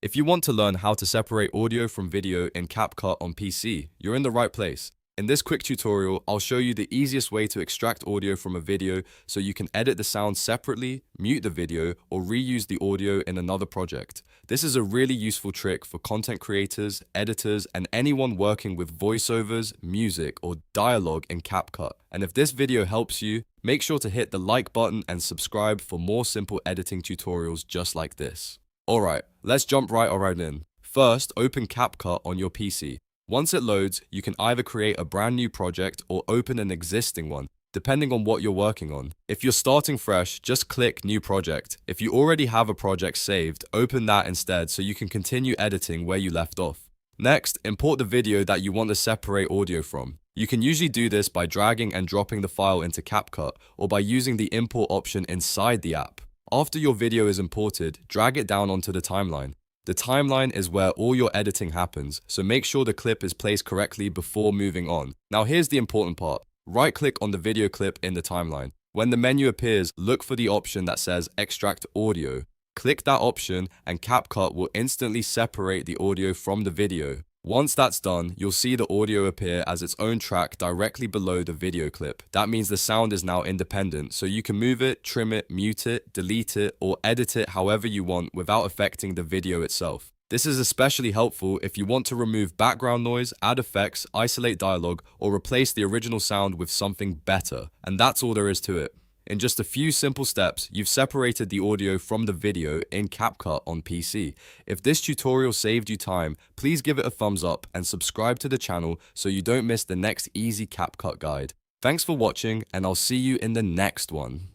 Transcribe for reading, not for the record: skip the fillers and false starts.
If you want to learn how to separate audio from video in CapCut on PC, you're in the right place. In this quick tutorial, I'll show you the easiest way to extract audio from a video so you can edit the sound separately, mute the video, or reuse the audio in another project. This is a really useful trick for content creators, editors, and anyone working with voiceovers, music, or dialogue in CapCut. And if this video helps you, make sure to hit the like button and subscribe for more simple editing tutorials just like this. Alright, let's jump right in. First, open CapCut on your PC. Once it loads, you can either create a brand new project or open an existing one, depending on what you're working on. If you're starting fresh, just click New Project. If you already have a project saved, open that instead so you can continue editing where you left off. Next, import the video that you want to separate audio from. You can usually do this by dragging and dropping the file into CapCut or by using the import option inside the app. After your video is imported, drag it down onto the timeline. The timeline is where all your editing happens, so make sure the clip is placed correctly before moving on. Now here's the important part. Right-click on the video clip in the timeline. When the menu appears, look for the option that says Extract Audio. Click that option and CapCut will instantly separate the audio from the video. Once that's done, you'll see the audio appear as its own track directly below the video clip. That means the sound is now independent, so you can move it, trim it, mute it, delete it, or edit it however you want without affecting the video itself. This is especially helpful if you want to remove background noise, add effects, isolate dialogue, or replace the original sound with something better. And that's all there is to it. In just a few simple steps, you've separated the audio from the video in CapCut on PC. If this tutorial saved you time, please give it a thumbs up and subscribe to the channel so you don't miss the next easy CapCut guide. Thanks for watching, and I'll see you in the next one.